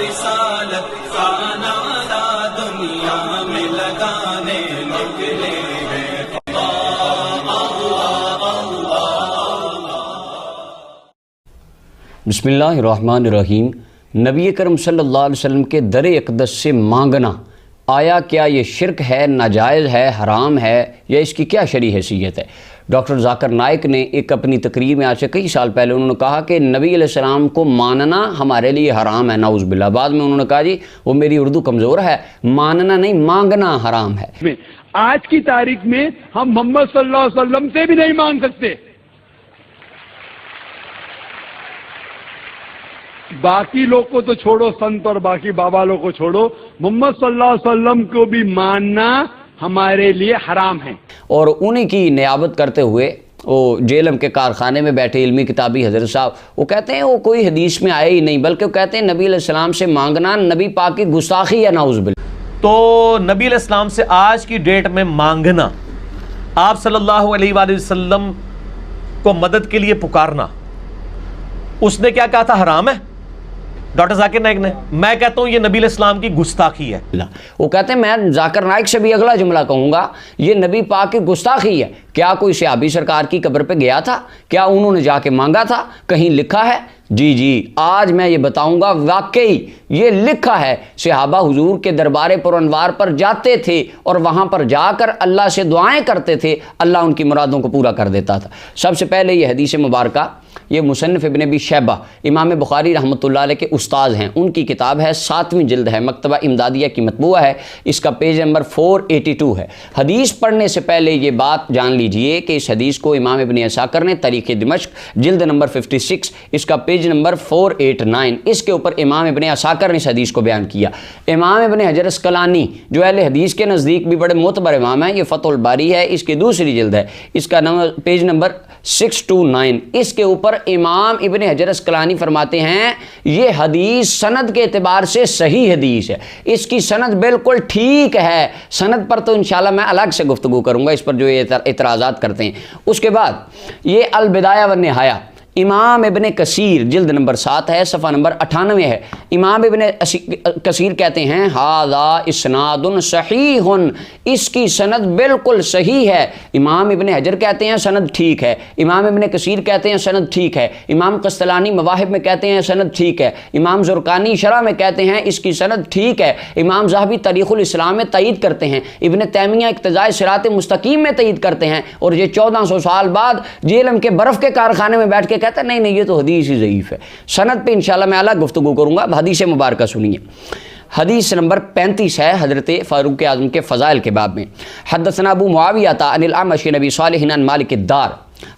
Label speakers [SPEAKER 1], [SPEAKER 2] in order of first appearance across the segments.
[SPEAKER 1] رسالت کا نعرہ دنیا میں لگانے نکلے ہیں۔
[SPEAKER 2] بسم اللہ الرحمن الرحیم۔ نبی کرم صلی اللہ علیہ وسلم کے در اقدس سے مانگنا آیا کیا یہ شرک ہے، ناجائز ہے، حرام ہے، یا اس کی کیا شرعی حیثیت ہے؟ ڈاکٹر ذاکر نائک نے ایک اپنی تقریر میں آج سے کئی سال پہلے انہوں نے کہا کہ نبی علیہ السلام کو ماننا ہمارے لیے حرام ہے، نعوذ باللہ۔ بعد میں انہوں نے کہا جی وہ میری اردو کمزور ہے، ماننا نہیں مانگنا حرام ہے۔
[SPEAKER 3] آج کی تاریخ میں ہم محمد صلی اللہ علیہ وسلم سے بھی نہیں مانگ سکتے، باقی لوگ کو تو چھوڑو، سنت اور باقی بابا لوگ کو چھوڑو، محمد صلی اللہ علیہ وسلم کو بھی ماننا ہمارے لیے حرام ہے۔
[SPEAKER 2] اور انہی کی نیابت کرتے ہوئے وہ جیلم کے کارخانے میں بیٹھے علمی کتابی حضرت صاحب وہ کہتے ہیں وہ کوئی حدیث میں آئے ہی نہیں، بلکہ وہ کہتے ہیں نبی علیہ السلام سے مانگنا نبی پاک کی گستاخی ہے، نعوذ باللہ۔
[SPEAKER 4] تو نبی علیہ السلام سے آج کی ڈیٹ میں مانگنا، آپ صلی اللہ علیہ وآلہ وسلم کو مدد کے لیے پکارنا، اس نے کیا کہا تھا؟ حرام ہے ڈاکٹر ذاکر نائک نے۔ میں کہتا ہوں یہ نبی علیہ السلام کی گستاخی ہے۔
[SPEAKER 2] وہ کہتے ہیں میں ذاکر نائک سے بھی اگلا جملہ کہوں گا، یہ نبی پاک کی گستاخی ہے۔ کیا کوئی صحابی سرکار کی قبر پہ گیا تھا؟ کیا انہوں نے جا کے مانگا تھا؟ کہیں لکھا ہے؟ جی آج میں یہ بتاؤں گا، واقعی یہ لکھا ہے۔ صحابہ حضور کے دربار پر انوار پر جاتے تھے اور وہاں پر جا کر اللہ سے دعائیں کرتے تھے، اللہ ان کی مرادوں کو پورا کر دیتا تھا۔ سب سے پہلے یہ حدیث مبارکہ یہ مصنف ابن ابی شیبہ امام بخاری رحمۃ اللہ علیہ کے استاد ہیں، ان کی کتاب ہے، 7ویں جلد ہے، مکتبہ امدادیہ کی مطبوعہ ہے، اس کا پیج نمبر 482 ہے۔ حدیث پڑھنے سے پہلے یہ بات جان لیجئے کہ اس حدیث کو امام ابن عساکر نے تاریخ دمشق جلد نمبر 56 اس کا پیج نمبر 489 اس کے اوپر امام ابن عساکر نے اس حدیث کو بیان کیا۔ امام ابن حجر اسقلانی جو اہل حدیث کے نزدیک بھی بڑے معتبر امام ہیں، یہ فتح الباری ہے، اس کی دوسری جلد ہے، اس کا پیج نمبر 629 اس کے اوپر امام ابن حجر اسقلانی فرماتے ہیں یہ حدیث سند کے اعتبار سے صحیح حدیث ہے، اس کی سند بالکل ٹھیک ہے۔ سند پر تو انشاءاللہ میں الگ سے گفتگو کروں گا، اس پر جو یہ اعتراضات کرتے ہیں۔ اس کے بعد یہ البدایہ والنہایہ امام ابن کثیر جلد نمبر 7 ہے، صفحہ نمبر 98 ہے۔ امام ابن کثیر کہتے ہیں ھذا اسناد صحیح، اس کی سند بالکل صحیح ہے۔ امام ابن حجر کہتے ہیں سند ٹھیک ہے، امام ابن کثیر کہتے ہیں سند ٹھیک ہے، امام قسطلانی مواہب میں کہتے ہیں سند ٹھیک ہے، امام زرقانی شرح میں کہتے ہیں اس کی سند ٹھیک ہے، امام ذہبی تاریخ الاسلام میں تائید کرتے ہیں، ابن تیمیہ اقتضاء صراط مستقیم میں تائید کرتے ہیں، اور یہ 1400 سال بعد جیلم کے برف کے کارخانے میں بیٹھ کے کہتا ہے نہیں یہ تو حدیث ہی ضعیف ہے۔ سند پہ انشاءاللہ میں الگ گفتگو کروں گا۔ حدیث مبارکہ سنیے، حدیث نمبر 35 ہے، حضرت فاروق اعظم کے فضائل کے باب میں۔ حدثنا ابو معاویہ عن الاعمش نبی صالح عن مالک الدار،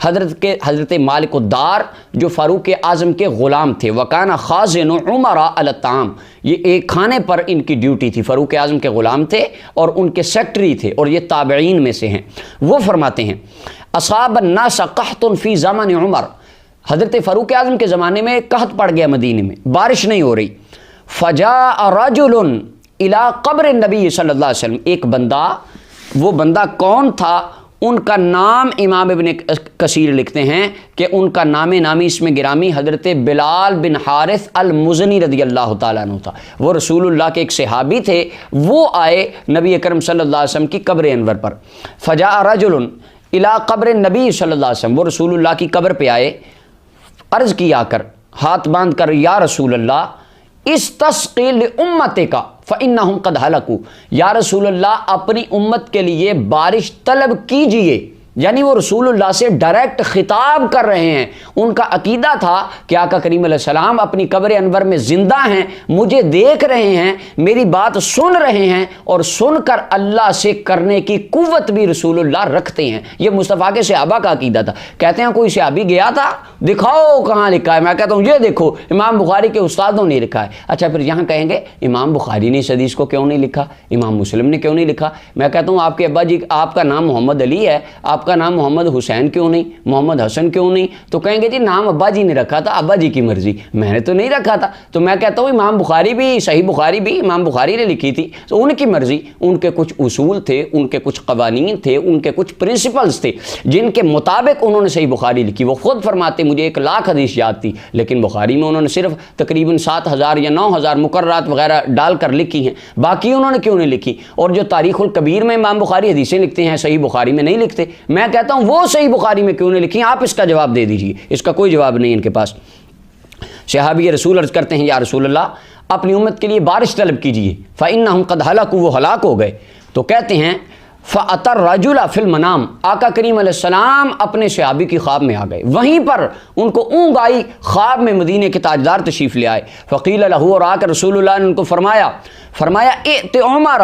[SPEAKER 2] حضرت مالک الدار جو فاروق اعظم کے غلام تھے، وکانا خازن عمر علی الطعام، یہ ایک کھانے پر ان کی ڈیوٹی تھی، فاروق اعظم کے غلام تھے اور ان کے سیکٹری تھے، اور یہ تابعین میں سے ہیں۔ وہ فرماتے ہیں اصاب الناس قحط فی زمن عمر، حضرت فاروق اعظم کے زمانے میں قحط پڑ گیا مدینے میں، بارش نہیں ہو رہی۔ فجاء رجل الی قبر النبی صلی اللہ علیہ وسلم، ایک بندہ، وہ بندہ کون تھا؟ ان کا نام امام ابن کثیر لکھتے ہیں کہ ان کا نام نامی اس میں گرامی حضرت بلال بن حارث المزنی رضی اللہ تعالیٰ عنہ تھا۔ وہ رسول اللہ کے ایک صحابی تھے، وہ آئے نبی اکرم صلی اللہ علیہ وسلم کی قبر انور پر۔ فجاء رجل الی قبر النبی صلی اللہ علیہ وسلم، وہ رسول اللہ کی قبر پہ آئے، عرض کیا کر، ہاتھ باندھ کر، یا رسول اللہ استسقی لامتک فانہم قد ہلکوا، یا رسول اللہ اپنی امت کے لیے بارش طلب کیجئے۔ یعنی وہ رسول اللہ سے ڈائریکٹ خطاب کر رہے ہیں۔ ان کا عقیدہ تھا کہ آقا کریم علیہ السلام اپنی قبر انور میں زندہ ہیں، مجھے دیکھ رہے ہیں، میری بات سن رہے ہیں، اور سن کر اللہ سے کرنے کی قوت بھی رسول اللہ رکھتے ہیں۔ یہ مصطفیٰ کے صحابہ کا عقیدہ تھا۔ کہتے ہیں کوئی صحابی گیا تھا، دکھاؤ کہاں لکھا ہے؟ میں کہتا ہوں یہ دیکھو امام بخاری کے استادوں نے لکھا ہے۔ اچھا پھر یہاں کہیں گے امام بخاری نے اس حدیث کو کیوں نہیں لکھا، امام مسلم نے کیوں نہیں لکھا؟ میں کہتا ہوں آپ کے ابا جی، آپ کا نام محمد علی ہے، آپ کا نام محمد حسین کیوں نہیں, محمد حسن کیوں نہیں؟ تو کہیں گے جی نام ابا جی نے رکھا تھا, ابا جی کی مرضی, میں نے تو نہیں رکھا تھا. تو میں کہتا ہوں امام بخاری بھی, صحیح بخاری بھی امام بخاری نے لکھی تھی, تو ان کی مرضی, ان کے کچھ اصول تھے, ان کے کچھ قوانین تھے, ان کے کچھ پرنسپلز تھے جن کے مطابق انہوں نے صحیح بخاری لکھی. وہ خود فرماتے مجھے 1,00,000 حدیث یاد تھی, لیکن بخاری میں انہوں نے صرف تقریباً 7,000 یا 9,000 مقررات وغیرہ ڈال کر لکھی ہیں, باقی انہوں نے کیوں نہیں لکھی؟ اور جو تاریخ الکبیر میں امام بخاری حدیثیں لکھتے ہیں, صحیح بخاری میں نہیں لکھتے. میں کہتا ہوں وہ صحیح بخاری میں کیوں نہیں لکھی؟ آپ اس کا جواب دے دیجئے. اس کا کوئی جواب نہیں ان کے پاس. صحابی رسول عرض کرتے ہیں یا رسول اللہ اپنی امت کے لیے بارش طلب کیجئے, فإنہم قد ہلکوا, وہ ہلاک ہو گئے. تو کہتے ہیں فَأَتَى الرَّجُلَ فِي الْمَنَامِ, آقا کریم علیہ السلام اپنے صحابی کی خواب میں آ گئے, وہیں پر ان کو اونگ آئی, خواب میں مدینے کے تاجدار تشریف لے آئے. فقیل لہ, اور آ کر رسول اللہ نے ان کو فرمایا ائت عمر,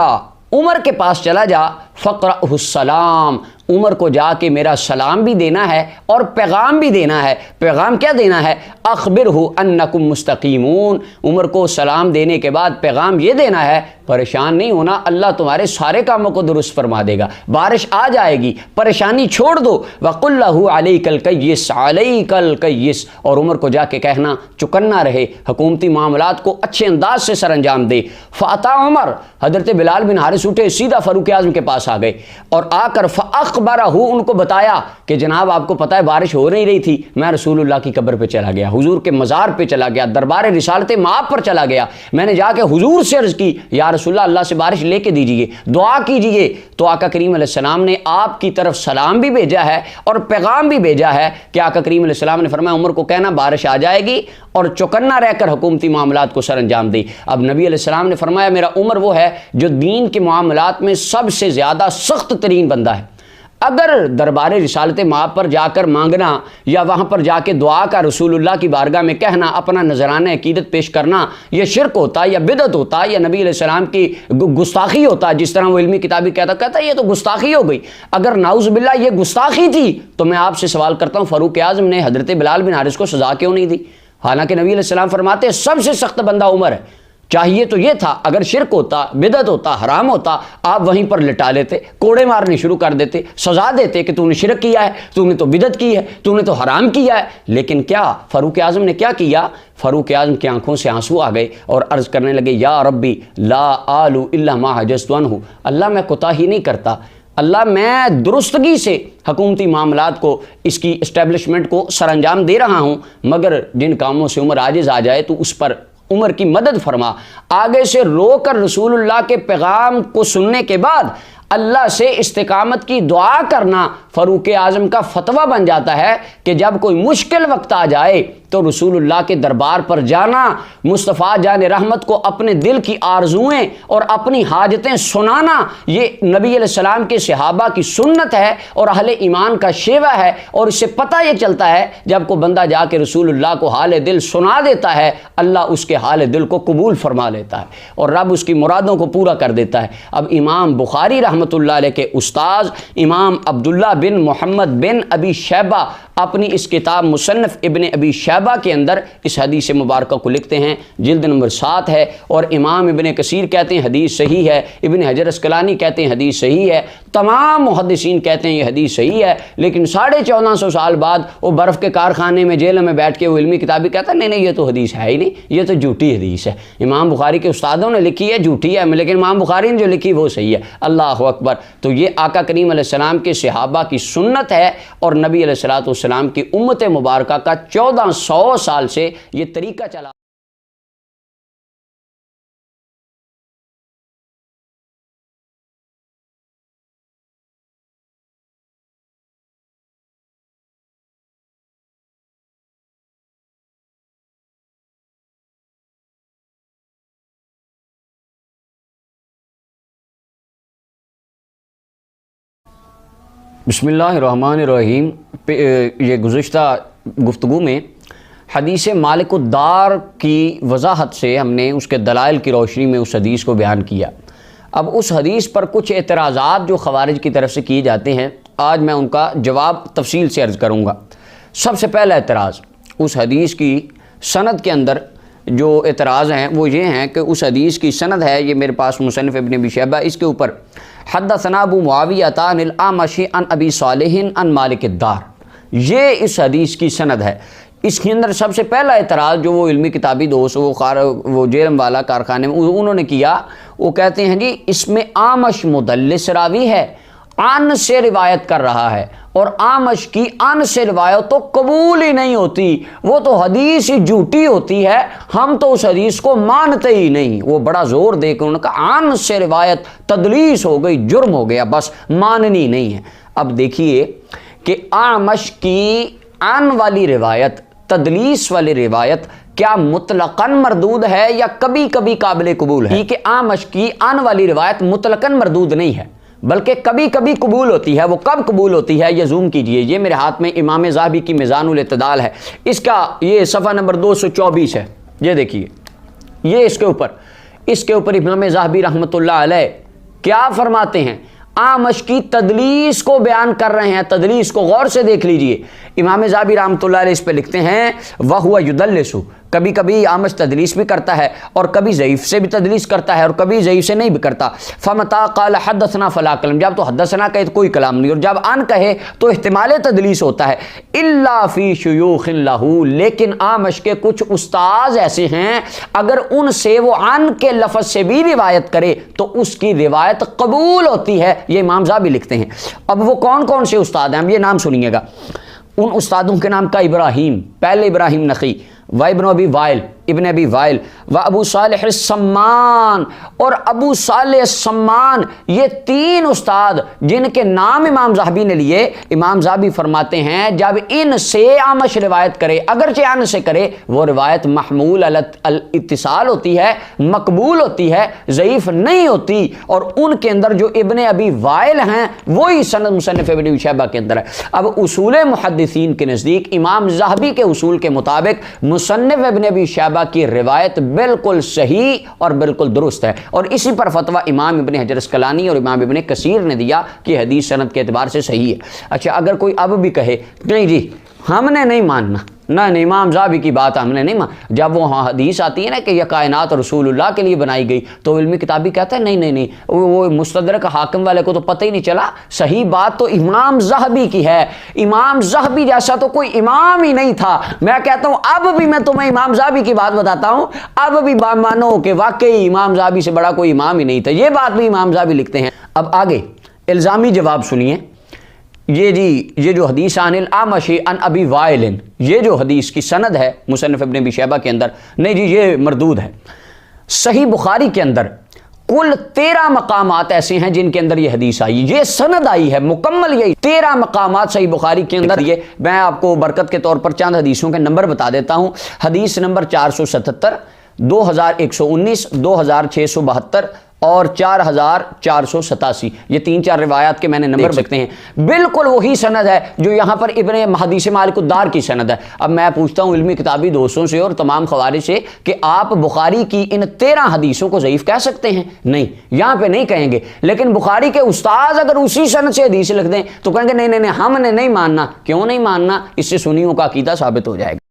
[SPEAKER 2] عمر کے پاس چلا جا, فقرأہ السلام, عمر کو جا کے میرا سلام بھی دینا ہے اور پیغام بھی دینا ہے. پیغام کیا دینا ہے؟ اخبرہ انکم مستقیمون, عمر کو سلام دینے کے بعد پیغام یہ دینا ہے پریشان نہیں ہونا, اللہ تمہارے سارے کاموں کو درست فرما دے گا, بارش آ جائے گی, پریشانی چھوڑ دو. وقل لہ علیک الکیس, علیک الکیس, اور عمر کو جا کے کہنا چکنا رہے, حکومتی معاملات کو اچھے انداز سے سر انجام دے. فاتا عمر, حضرت بلال بن حارث اٹھے, سیدھا فاروق اعظم کے پاس آ گئے اور آ کر فاخبرہ, ان کو بتایا کہ جناب آپ کو پتہ ہے بارش ہو نہیں رہی تھی, میں رسول اللہ کی قبر پہ چلا گیا, حضور کے مزار پہ چلا گیا, دربار رسالت مآب پر چلا گیا, میں نے جا کے حضور سے عرض کی یا رسول اللہ, اللہ سے بارش لے کے دیجئے, دعا کیجئے. تو آقا کریم علیہ السلام نے آپ کی طرف سلام بھی بھیجا ہے اور پیغام بھی بھیجا ہے کہ آقا کریم علیہ السلام نے فرمایا عمر کو کہنا بارش آ جائے گی اور چوکنا رہ کر حکومتی معاملات کو سر انجام دے. اب نبی علیہ السلام نے فرمایا میرا عمر وہ ہے جو دین کے معاملات میں سب سے زیادہ سخت ترین بندہ ہے. اگر دربار رسالت مآب پر جا کر مانگنا یا وہاں پر جا کے دعا کا رسول اللہ کی بارگاہ میں کہنا, اپنا نذرانہ عقیدت پیش کرنا, یہ شرک ہوتا یا بدعت ہوتا یا نبی علیہ السلام کی گستاخی ہوتا, جس طرح وہ علمی کتابی کہتا یہ تو گستاخی ہو گئی. اگر نعوذ باللہ یہ گستاخی تھی تو میں آپ سے سوال کرتا ہوں فاروق اعظم نے حضرت بلال بن حارث کو سزا کیوں نہیں دی؟ حالانکہ نبی علیہ السلام فرماتے سب سے سخت بندہ عمر ہے. چاہیے تو یہ تھا اگر شرک ہوتا, بدعت ہوتا, حرام ہوتا, آپ وہیں پر لٹا لیتے, کوڑے مارنے شروع کر دیتے, سزا دیتے کہ تو نے شرک کیا ہے, تو نے تو بدعت کی ہے, تو نے تو حرام کیا ہے. لیکن کیا فاروق اعظم نے کیا کیا؟ فاروق اعظم کی آنکھوں سے آنسو آ گئے اور عرض کرنے لگے یا ربی لا آلو الا ما حجزت عنہ, اللہ میں کوتاہی نہیں کرتا, اللہ میں درستگی سے حکومتی معاملات کو, اس کی اسٹیبلشمنٹ کو سر انجام دے رہا ہوں, مگر جن کاموں سے عمر عاجز آ جائے تو اس پر عمر کی مدد فرما. آگے سے رو کر رسول اللہ کے پیغام کو سننے کے بعد اللہ سے استقامت کی دعا کرنا فاروق اعظم کا فتویٰ بن جاتا ہے کہ جب کوئی مشکل وقت آ جائے تو رسول اللہ کے دربار پر جانا, مصطفیٰ جان رحمت کو اپنے دل کی آرزوئیں اور اپنی حاجتیں سنانا, یہ نبی علیہ السلام کے صحابہ کی سنت ہے اور اہل ایمان کا شیوہ ہے. اور اس سے پتہ یہ چلتا ہے جب کوئی بندہ جا کے رسول اللہ کو حال دل سنا دیتا ہے, اللہ اس کے حال دل کو قبول فرما لیتا ہے اور رب اس کی مرادوں کو پورا کر دیتا ہے. اب امام بخاری رحمۃ اللہ علیہ کے استاذ امام عبداللہ بن محمد بن ابی شیبہ اپنی اس کتاب مصنف ابن ابی شیبہ کے اندر اس حدیث مبارکہ کو لکھتے ہیں, جلد نمبر 7 ہے, اور امام ابن کثیر کہتے ہیں حدیث صحیح ہے, ابن حجر اسقلانی کہتے ہیں حدیث صحیح ہے, تمام محدثین کہتے ہیں یہ حدیث صحیح ہے. لیکن 1450 سال بعد وہ برف کے کارخانے میں جیل میں بیٹھ کے وہ علمی کتابی کہتا ہے نہیں یہ تو حدیث ہے ہی نہیں, یہ تو جھوٹی حدیث ہے. امام بخاری کے استادوں نے لکھی ہے جھوٹی ہے, لیکن امام بخاری نے جو لکھی وہ صحیح ہے. اللہ اکبر. تو یہ آقا کریم علیہ السلام کے صحابہ کی سنت ہے اور نبی علیہ السلام کی امت مبارکہ کا 1400 سال سے یہ طریقہ چلا. بسم اللہ الرحمن الرحیم. یہ گزشتہ گفتگو میں حدیث مالک الدار کی وضاحت سے ہم نے اس کے دلائل کی روشنی میں اس حدیث کو بیان کیا. اب اس حدیث پر کچھ اعتراضات جو خوارج کی طرف سے کیے جاتے ہیں, آج میں ان کا جواب تفصیل سے عرض کروں گا. سب سے پہلا اعتراض, اس حدیث کی سند کے اندر جو اعتراض ہیں وہ یہ ہیں کہ اس حدیث کی سند ہے، یہ میرے پاس مصنف ابن ابی شیبہ، اس کے اوپر حدثنا ابو معاویہ عن الاعمش عن ابی صالح عن مالک الدار، یہ اس حدیث کی سند ہے۔ اس کے اندر سب سے پہلا اعتراض جو وہ علمی کتابی دوست وہ جیرم والا کارخانے میں انہوں نے کیا، وہ کہتے ہیں جی اس میں اعمش مدلس راوی ہے، عن سے روایت کر رہا ہے، اور اعمش کی عن سے روایت تو قبول ہی نہیں ہوتی، وہ تو حدیث ہی جھوٹی ہوتی ہے، ہم تو اس حدیث کو مانتے ہی نہیں۔ وہ بڑا زور دے کے انہوں نے کہا عن سے روایت تدلیس ہو گئی، جرم ہو گیا، بس ماننی نہیں ہے۔ اب دیکھیے کہ اعمش کی عن والی روایت، تدلیس والی روایت کیا مطلقاً مردود ہے یا کبھی کبھی قابل قبول ہے؟ کہ اعمش کی عن والی روایت مطلقاً مردود نہیں ہے بلکہ کبھی کبھی قبول ہوتی ہے۔ وہ کب قبول ہوتی ہے یہ زوم کیجئے، یہ میرے ہاتھ میں امام ذہبی کی میزان الاعتدال ہے، اس کا یہ صفحہ نمبر 224 ہے، یہ دیکھیے، یہ اس کے اوپر امام ذہبی رحمۃ اللہ علیہ کیا فرماتے ہیں، اعمش کی تدلیس کو بیان کر رہے ہیں، تدلیس کو غور سے دیکھ لیجئے۔ امام ذہبی رحمۃ اللہ علیہ اس پہ لکھتے ہیں وَهُوَ يُدَلِّسُ، کبھی کبھی اعمش تدلیس بھی کرتا ہے اور کبھی ضعیف سے بھی تدلیس کرتا ہے اور کبھی ضعیف سے نہیں بھی کرتا۔ فَمَتَا قَالَ حَدَّثْنَا فَلَا کلام، جب تو حدثنا کہے تو کوئی کلام نہیں، اور جب ان کہے تو احتمال تدلیس ہوتا ہے۔ إِلَّا فِي شُيُوخٍ لَهُ، لیکن اعمش کے کچھ استاذ ایسے ہیں اگر ان سے وہ ان کے لفظ سے بھی روایت کرے تو اس کی روایت قبول ہوتی ہے، یہ امام ذہبی لکھتے ہیں۔ اب وہ کون کون سے استاد ہیں، یہ نام سنیے گا۔ ان استادوں کے نام کا ابراہیم، پہلے ابراہیم نخعی، و ابن ابی وائل، ابن ابی وائل، و ابو صالح السمان، اور ابو صالح السمان، یہ تین استاد جن کے نام امام ذہبی نے لیے۔ امام ذہبی فرماتے ہیں جب ان سے اعمش روایت کرے، اگرچہ ان سے کرے، وہ روایت محمول الاتصال ہوتی ہے، مقبول ہوتی ہے، ضعیف نہیں ہوتی، اور ان کے اندر جو ابن ابی وائل ہیں وہی سند مصنف ابن ابی شیبہ کے اندر ہے۔ اب اصول محدثین کے نزدیک امام ذہبی کے اصول کے مطابق مصنف ابن ابی شیبہ کی روایت بالکل صحیح اور بالکل درست ہے، اور اسی پر فتویٰ امام ابن حجر اسقلانی اور امام ابن کثیر نے دیا کہ حدیث سند کے اعتبار سے صحیح ہے۔ اچھا، اگر کوئی اب بھی کہے نہیں جی ہم نے نہیں ماننا، نہ امام ذہبی کی بات ہم نے نہیں ماننا، جب وہ حدیث آتی ہے نا کہ یہ کائنات رسول اللہ کے لیے بنائی گئی، تو علمی کتابی کہتا ہے نہیں وہ مستدرک حاکم والے کو تو پتہ ہی نہیں چلا، صحیح بات تو امام ذہبی کی ہے، امام ذہبی جیسا تو کوئی امام ہی نہیں تھا۔ میں کہتا ہوں اب بھی میں تمہیں امام ذہبی کی بات بتاتا ہوں، اب بھی مانو کہ واقعی امام ذہبی سے بڑا کوئی امام ہی نہیں تھا، یہ بات بھی امام ذہبی لکھتے ہیں۔ اب آگے الزامی جواب سنیے، یہ جو حدیث عن الاعمش عن ابی وائل، یہ جو حدیث کی سند ہے مصنف ابن ابی شیبہ کے اندر، نہیں جی یہ مردود ہے۔ صحیح بخاری کے اندر کل 13 مقامات ایسے ہیں جن کے اندر یہ حدیث آئی، یہ سند آئی ہے مکمل، یہ 13 مقامات صحیح بخاری کے اندر۔ یہ میں آپ کو برکت کے طور پر چند حدیثوں کے نمبر بتا دیتا ہوں۔ حدیث نمبر 477، 2119، 2672 اور 4487، یہ 3-4 روایات کے میں نے نمبر بکتے ہیں، بالکل وہی سند ہے جو یہاں پر ابن حدیث مالک الدار کی سند ہے۔ اب میں پوچھتا ہوں علمی کتابی دوستوں سے اور تمام خوارج سے کہ آپ بخاری کی ان 13 حدیثوں کو ضعیف کہہ سکتے ہیں؟ نہیں، یہاں پہ نہیں کہیں گے، لیکن بخاری کے استاذ اگر اسی سند سے حدیث لکھ دیں تو کہیں گے نہیں ہم نے نہیں ماننا۔ کیوں نہیں ماننا؟ اس سے سنیوں کا عقیدہ ثابت ہو جائے گا۔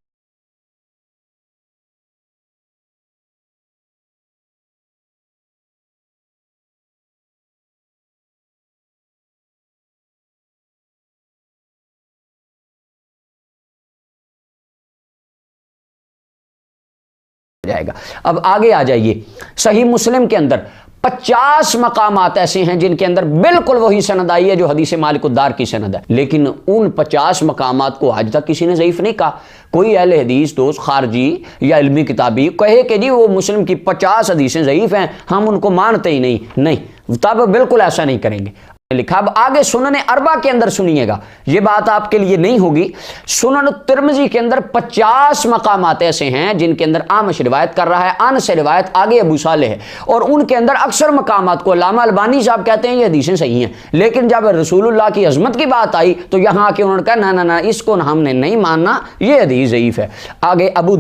[SPEAKER 2] اب آگے آ جائیے، صحیح مسلم کے اندر 50 مقامات ایسے ہیں جن کے اندر بالکل وہی سند آئی ہے جو حدیث مالک الدار کی سند ہے، لیکن ان 50 مقامات کو آج تک کسی نے ضعیف نہیں کہا۔ کوئی اہل حدیث دوست خارجی یا علمی کتابی کہے کہ جی وہ مسلم کی 50 حدیثیں ضعیف ہیں، ہم ان کو مانتے ہی نہیں، تب بالکل ایسا نہیں کریں گے۔ لکھا اب آگے سنن اربع کے اندر سنیے گا، یہ بات آپ کے لیے نہیں ہوگی۔ سنن ترمذی کے اندر 50 مقامات ایسے ہیں جن کے اندر اعمش روایت کر رہا ہے، ان سے روایت آگے ابو صالح ہے، اور ان کے اندر اکثر مقامات کو علامہ البانی صاحب کہتے ہیں یہ حدیثیں صحیح ہیں، لیکن جب رسول اللہ کی عظمت کی بات آئی تو یہاں آ کے انہوں نے کہا نہ اس کو ہم نے نہیں ماننا، یہ حدیث ضعیف ہے۔ آگے ابو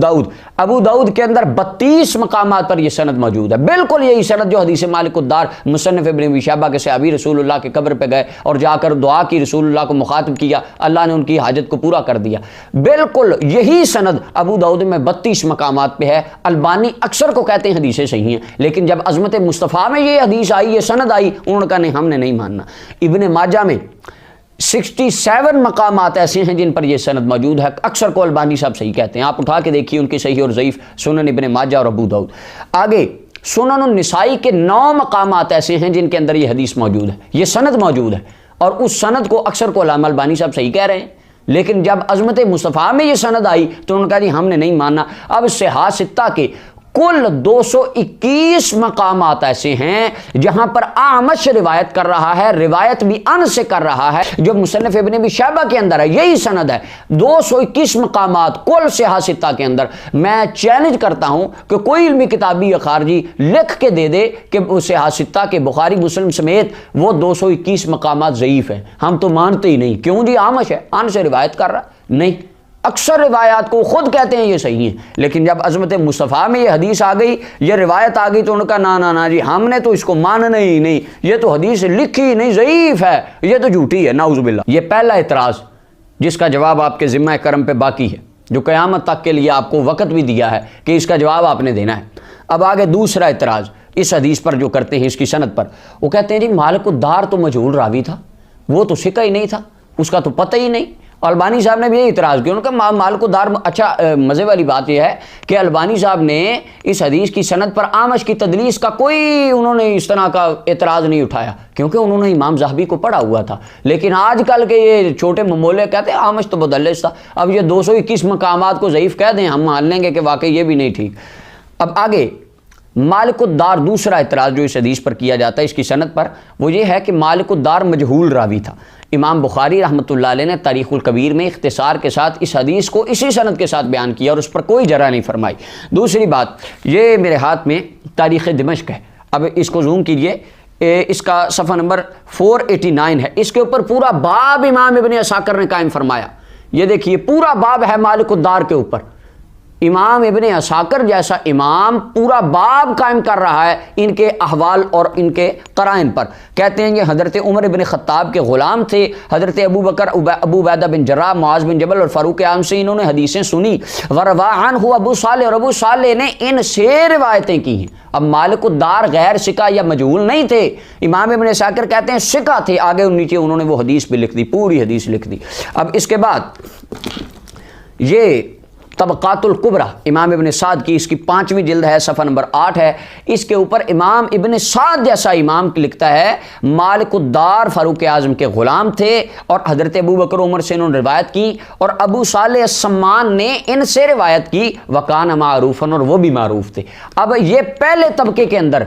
[SPEAKER 2] داؤد کے اندر 32 مقامات پر یہ سند موجود ہے، بالکل یہی سند جو حدیث مالک الدار مصنف ابن ابی شیبہ کے صحابی رسول اللہ کے قبر پہ گئے اور جا کر دعا کی، رسول اللہ کو مخاطب کیا، اللہ نے ان کی حاجت کو پورا کر دیا۔ بالکل یہی سند ابو داؤد میں 32 مقامات پہ ہے۔ البانی اکثر کو کہتے ہیں حدیثیں صحیح ہیں، لیکن جب عظمت مصطفیٰ میں یہ حدیث آئی، یہ سند آئی، انہوں نے کہا نہیں، ہم نے نہیں ماننا۔ ابن ماجہ میں 67 مقامات ایسے ہیں جن پر یہ سند موجود ہے، اکثر کو البانی صاحب صحیح کہتے ہیں، آپ اٹھا کے دیکھیے ان کے صحیح اور ضعیف سنن ابن ماجہ اور ابو داؤد۔ آگے سنن النسائی کے 9 مقامات ایسے ہیں جن کے اندر یہ حدیث موجود ہے، یہ سند موجود ہے، اور اس سند کو اکثر کو علامہ البانی صاحب صحیح کہہ رہے ہیں، لیکن جب عظمت مصطفیٰ میں یہ سند آئی تو انہوں نے کہا جی ہم نے نہیں ماننا۔ اب صحاح ستہ کے کل 221 مقامات ایسے ہیں جہاں پر اعمش روایت کر رہا ہے، روایت بھی ان سے کر رہا ہے، جو مصنف ابن ابی شیبہ کے اندر ہے، یہی سند ہے۔ 221 مقامات کل صحاح ستہ کے اندر۔ میں چیلنج کرتا ہوں کہ کوئی علمی کتابی یا خارجی لکھ کے دے دے کہ صحاح ستہ کے بخاری مسلم سمیت وہ 221 مقامات ضعیف ہیں، ہم تو مانتے ہی نہیں۔ کیوں جی؟ اعمش ہے، ان سے روایت کر رہا نہیں۔ اکثر روایات کو خود کہتے ہیں یہ صحیح ہیں، لیکن جب عظمت مصطفیٰ میں یہ حدیث آ گئی، یہ روایت آ گئی، تو ان کا نا جی ہم نے تو اس کو ماننا ہی نہیں، یہ تو حدیث لکھی ہی نہیں، ضعیف ہے، یہ تو جھوٹی ہے، نعوذ باللہ۔ یہ پہلا اعتراض جس کا جواب آپ کے ذمہ کرم پہ باقی ہے، جو قیامت تک کے لیے آپ کو وقت بھی دیا ہے کہ اس کا جواب آپ نے دینا ہے۔ اب آگے دوسرا اعتراض اس حدیث پر جو کرتے ہیں، اس کی سند پر، وہ کہتے ہیں جی مالک الدار تو مجہول راوی تھا، وہ تو ثقہ ہی نہیں تھا، اس کا تو پتہ ہی نہیں۔ البانی صاحب نے بھی یہی اعتراض کیا، ان کا مالک الدار۔ اچھا مزے والی بات یہ ہے کہ البانی صاحب نے اس حدیث کی سند پر اعمش کی تدلیس کا کوئی انہوں نے اس طرح کا اعتراض نہیں اٹھایا، کیونکہ انہوں نے امام ذہبی کو پڑھا ہوا تھا۔ لیکن آج کل کے یہ چھوٹے ممولے کہتے ہیں اعمش تو مدلس تھا، اب یہ 221 مقامات کو ضعیف کہہ دیں، ہم مان لیں گے کہ واقعی یہ بھی نہیں ٹھیک۔ اب آگے مالک الدار، دوسرا اعتراض جو اس حدیث پر کیا جاتا ہے اس کی سند پر، وہ یہ ہے کہ مالک الدار مجہول راوی تھا۔ امام بخاری رحمۃ اللہ علیہ نے تاریخ الکبیر میں اختصار کے ساتھ اس حدیث کو اسی سند کے ساتھ بیان کیا اور اس پر کوئی جرح نہیں فرمائی۔ دوسری بات، یہ میرے ہاتھ میں تاریخ دمشق ہے، اب اس کو زوم کیجئے، اس کا صفحہ نمبر 489 ہے، اس کے اوپر پورا باب امام ابن عساکر نے قائم فرمایا۔ یہ دیکھیے پورا باب ہے مالک الدار کے اوپر، امام ابن عساکر جیسا امام پورا باب قائم کر رہا ہے ان کے احوال اور ان کے قرائن پر۔ کہتے ہیں کہ حضرت عمر بن خطاب کے غلام تھے، حضرت ابو بکر، ابو عبیدہ بن جراح، معاذ بن جبل اور فاروق اعظم سے انہوں نے حدیثیں سنی۔ وروا عنہ ابو صالح، اور ابو صالح نے ان سے روایتیں کی ہیں۔ اب مالک الدار غیر ثقہ یا مجہول نہیں تھے، امام ابن عساکر کہتے ہیں ثقہ تھے، آگے نیچے انہوں نے وہ حدیث بھی لکھ دی، پوری حدیث لکھ دی۔ اب اس کے بعد یہ طبقات الکبریٰ امام ابن سعد کی، اس کی 5ویں جلد ہے، صفحہ نمبر 8 ہے، اس کے اوپر امام ابن سعد جیسا امام لکھتا ہے مالک الدار فاروق اعظم کے غلام تھے اور حضرت ابو بکر عمر سے انہوں نے روایت کی، اور ابو صالح السمان نے ان سے روایت کی، وکان معروفن، اور وہ بھی معروف تھے۔ اب یہ پہلے طبقے کے اندر،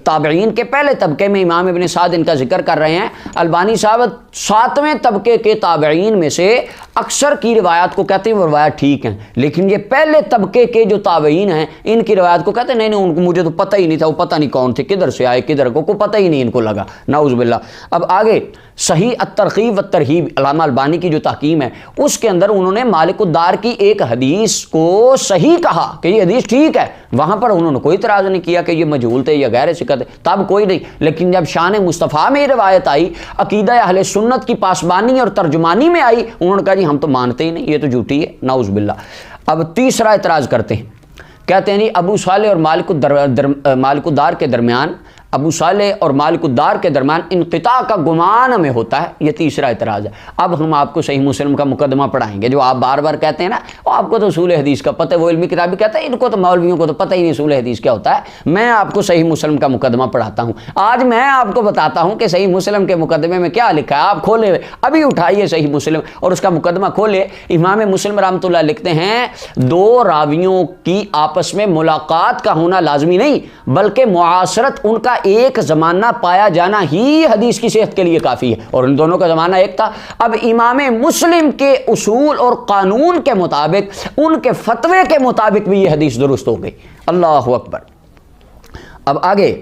[SPEAKER 2] تابعین کے پہلے طبقے میں امام ابن سعد ان کا ذکر کر رہے ہیں۔ البانی صاحب 7ویں طبقے کے تابعین میں سے اکثر کی روایات کو کہتے ہیں وہ روایات ٹھیک ہیں، لیکن یہ پہلے طبقے کے جو تابعین ہیں ان کی روایات کو کہتے ہیں نہیں ان کو مجھے تو پتہ ہی نہیں تھا، وہ پتہ نہیں کون تھے، کدھر سے آئے کدھر کو پتہ ہی نہیں ان کو لگا، نعوذ باللہ۔ اب آگے صحیح الترغیب والترہیب علامہ البانی کی جو تحقیم ہے اس کے اندر انہوں نے مالک الدار کی ایک حدیث کو صحیح کہا کہ یہ حدیث ٹھیک ہے، وہاں پر انہوں نے کوئی اعتراض نہیں کیا کہ یہ مجہول تھے یا غیر ثقہ تھے، تب کوئی نہیں۔ لیکن جب شان مصطفیٰ میں یہ روایت آئی، عقیدہ اہل سنت کی پاسبانی اور ترجمانی میں آئی، انہوں نے کہا جی ہم تو مانتے ہی نہیں، یہ تو جھوٹی ہے، نعوذ باللہ۔ اب تیسرا اعتراض کرتے ہیں، کہتے ہیں جی ابو صالح اور مالک الدار کے درمیان، ابو صالح اور مالک الدار کے درمیان انقطاع کا گمان ہمیں ہوتا ہے، یہ تیسرا اعتراض ہے۔ اب ہم آپ کو صحیح مسلم کا مقدمہ پڑھائیں گے، جو آپ بار بار کہتے ہیں نا آپ کو تو اصول حدیث کا پتہ ہے، وہ علمی کتابی کہتا ہے ان کو تو مولویوں کو تو پتہ ہی نہیں اصول حدیث کیا ہوتا ہے۔ میں آپ کو صحیح مسلم کا مقدمہ پڑھاتا ہوں، آج میں آپ کو بتاتا ہوں کہ صحیح مسلم کے مقدمے میں کیا لکھا ہے۔ آپ کھولے ابھی اٹھائیے صحیح مسلم اور اس کا مقدمہ کھولے، امام مسلم رحمۃ اللہ لکھتے ہیں 2 راویوں کی آپس میں ملاقات کا ہونا لازمی نہیں، بلکہ معاصرت ان کا ایک زمانہ پایا جانا ہی حدیث کی صحت کے لیے کافی ہے، اور ان دونوں کا زمانہ ایک تھا۔ اب امام مسلم کے اصول اور قانون کے مطابق، ان کے فتوے کے مطابق بھی یہ حدیث درست ہو گئی، اللہ اکبر۔ اب آگے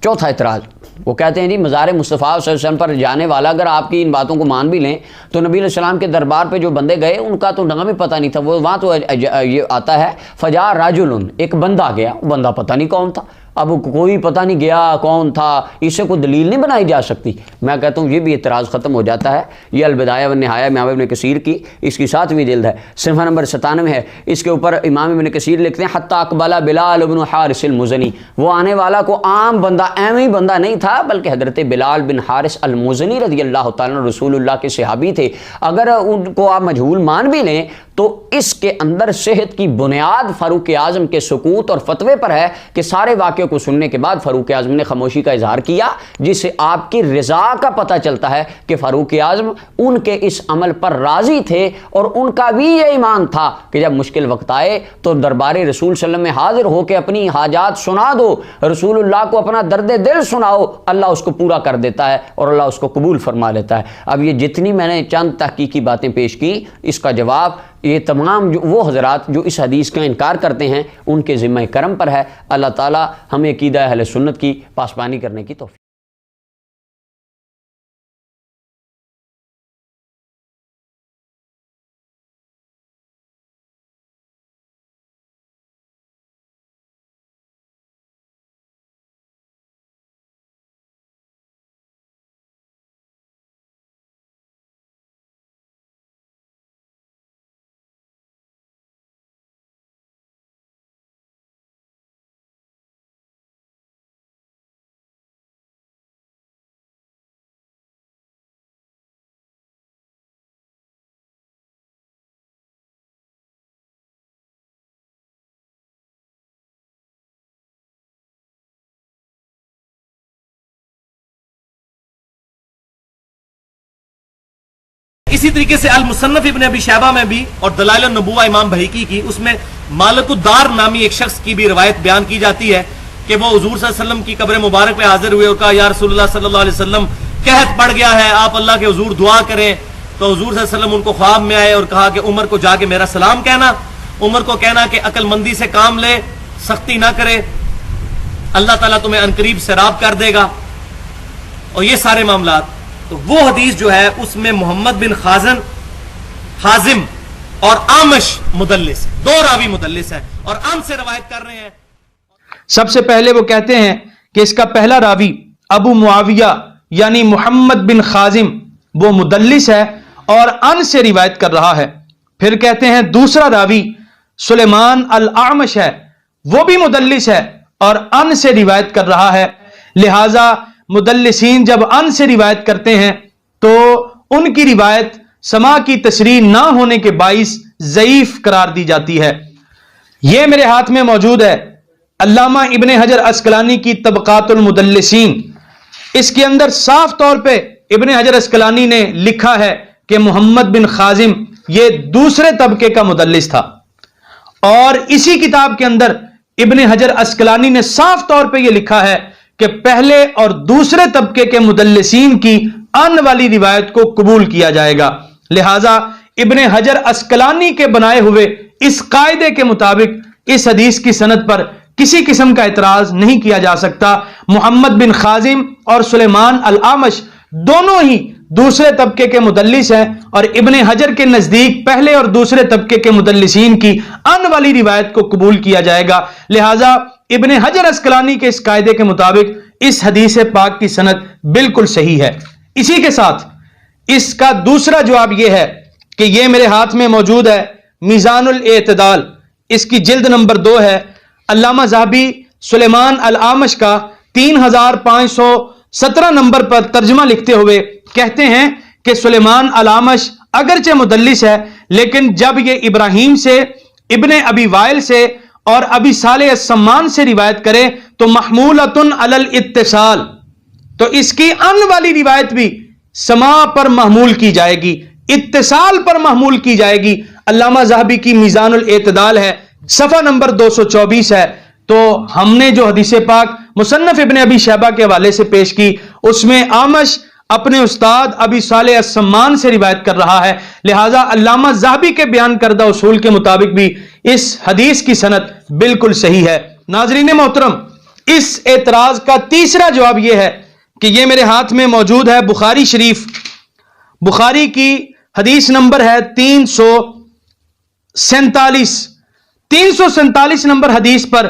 [SPEAKER 2] چوتھا اعتراض، وہ کہتے ہیں جی مزار مصطفیٰ صلی اللہ علیہ وسلم پر جانے والا، اگر آپ کی ان باتوں کو مان بھی لیں تو نبی علیہ السلام کے دربار پہ جو بندے گئے ان کا تو نام ہی پتہ نہیں تھا، وہ وہاں تو یہ آتا ہے فجا رجل، ایک بندہ گیا، وہ بندہ پتہ نہیں کون تھا۔ اب کوئی پتہ نہیں گیا کون تھا، اسے کوئی دلیل نہیں بنائی جا سکتی۔ میں کہتا ہوں یہ بھی اعتراض ختم ہو جاتا ہے۔ یہ البدایہ والنہایہ امام ابن کثیر کی اس کی 7ویں جلد ہے، صفحہ نمبر 97 ہے۔ اس کے اوپر امام ابن کثیر لکھتے ہیں حتی اقبل بلال بن حارث المزنی، وہ آنے والا کو عام بندہ ایویں بندہ نہیں تھا، بلکہ حضرت بلال بن حارث المزنی رضی اللہ تعالیٰ رسول اللہ کے صحابی تھے۔ اگر ان کو آپ مجہول مان بھی لیں تو اس کے اندر صحت کی بنیاد فاروق اعظم کے سکوت اور فتوے پر ہے کہ سارے واقعے کو سننے کے بعد فاروق اعظم نے خاموشی کا اظہار کیا، جس سے آپ کی رضا کا پتہ چلتا ہے کہ فاروق اعظم ان کے اس عمل پر راضی تھے، اور ان کا بھی یہ ایمان تھا کہ جب مشکل وقت آئے تو دربار رسول صلی اللہ علیہ وسلم میں حاضر ہو کے اپنی حاجات سنا دو، رسول اللہ کو اپنا درد دل سناؤ، اللہ اس کو پورا کر دیتا ہے اور اللہ اس کو قبول فرما لیتا ہے۔ اب یہ جتنی میں نے چند تحقیقی باتیں پیش کی، اس کا جواب یہ تمام وہ حضرات جو اس حدیث کا انکار کرتے ہیں ان کے ذمہ کرم پر ہے۔ اللہ تعالی ہمیں عقیدہ اہل سنت کی پاسبانی کرنے کی توفیق
[SPEAKER 4] اسی طریقے سے المصنف ابن ابی شیبہ میں بھی اور دلائل النبوہ امام بہیقی کی، اس میں مالک الدار نامی ایک شخص کی بھی روایت بیان کی جاتی ہے کہ وہ حضور صلی اللہ علیہ وسلم کی قبر مبارک پہ حاضر ہوئے اور کہا یا رسول اللہ صلی اللہ علیہ وسلم قحط پڑ گیا ہے، آپ اللہ کے حضور دعا کریں۔ تو حضور صلی اللہ علیہ وسلم ان کو خواب میں آئے اور کہا کہ عمر کو جا کے میرا سلام کہنا، عمر کو کہنا کہ عقل مندی سے کام لے، سختی نہ کرے، اللہ تعالیٰ تمہیں عنقریب سیراب کر دے گا، اور یہ سارے معاملات۔ تو وہ حدیث جو ہے اس میں محمد بن حازم اور آمش مدلس، دو راوی مدلس ہیں اور ان سے روایت کر رہے ہیں۔
[SPEAKER 5] سب سے پہلے وہ کہتے ہیں کہ اس کا پہلا راوی ابو معاویہ یعنی محمد بن حازم وہ مدلس ہے اور ان سے روایت کر رہا ہے۔ پھر کہتے ہیں دوسرا راوی سلیمان الاعمش ہے، وہ بھی مدلس ہے اور ان سے روایت کر رہا ہے، لہذا مدلسین جب ان سے روایت کرتے ہیں تو ان کی روایت سماع کی تصریح نہ ہونے کے باعث ضعیف قرار دی جاتی ہے۔ یہ میرے ہاتھ میں موجود ہے علامہ ابن حجر عسقلانی کی طبقات المدلسین، اس کے اندر صاف طور پہ ابن حجر عسقلانی نے لکھا ہے کہ محمد بن حازم یہ دوسرے طبقے کا مدلس تھا، اور اسی کتاب کے اندر ابن حجر عسقلانی نے صاف طور پہ یہ لکھا ہے کہ پہلے اور دوسرے طبقے کے مدلسین کی ان والی روایت کو قبول کیا جائے گا، لہذا ابن حجر عسقلانی کے بنائے ہوئے اس قاعدے کے مطابق اس حدیث کی سند پر کسی قسم کا اعتراض نہیں کیا جا سکتا۔ محمد بن حازم اور سلیمان الاعمش دونوں ہی دوسرے طبقے کے مدلس ہیں، اور ابن حجر کے نزدیک پہلے اور دوسرے طبقے کے مدلسین کی ان والی روایت کو قبول کیا جائے گا، لہذا ابن حجر عسقلانی کے اس قاعدے کے مطابق اس حدیث پاک کی سند بالکل صحیح ہے۔ اسی کے ساتھ اس کا دوسرا جواب یہ ہے کہ یہ میرے ہاتھ میں موجود ہے میزان الاعتدال، اس کی جلد نمبر 2 ہے، علامہ ذہبی سلیمان الاعمش کا 3517 نمبر پر ترجمہ لکھتے ہوئے کہتے ہیں کہ سلیمان الاعمش اگرچہ مدلس ہے، لیکن جب یہ ابراہیم سے، ابن ابی وائل سے اور ابی صالح السمان سے روایت کرے تو محمولۃ علی الاتصال، تو اس کی ان والی روایت بھی سماع پر محمول کی جائے گی، اتصال پر محمول کی جائے گی۔ علامہ ذہبی کی میزان الاعتدال ہے، صفحہ نمبر 224 ہے۔ تو ہم نے جو حدیث پاک مصنف ابن ابی شیبہ کے حوالے سے پیش کی، اس میں آمش اپنے استاد ابی صالح السمان سے روایت کر رہا ہے، لہذا علامہ ذہبی کے بیان کردہ اصول کے مطابق بھی اس حدیث کی سند بالکل صحیح ہے۔ ناظرین محترم، اس اعتراض کا تیسرا جواب یہ ہے کہ یہ میرے ہاتھ میں موجود ہے بخاری شریف، بخاری کی حدیث نمبر ہے 347 نمبر حدیث پر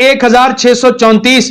[SPEAKER 5] 1634।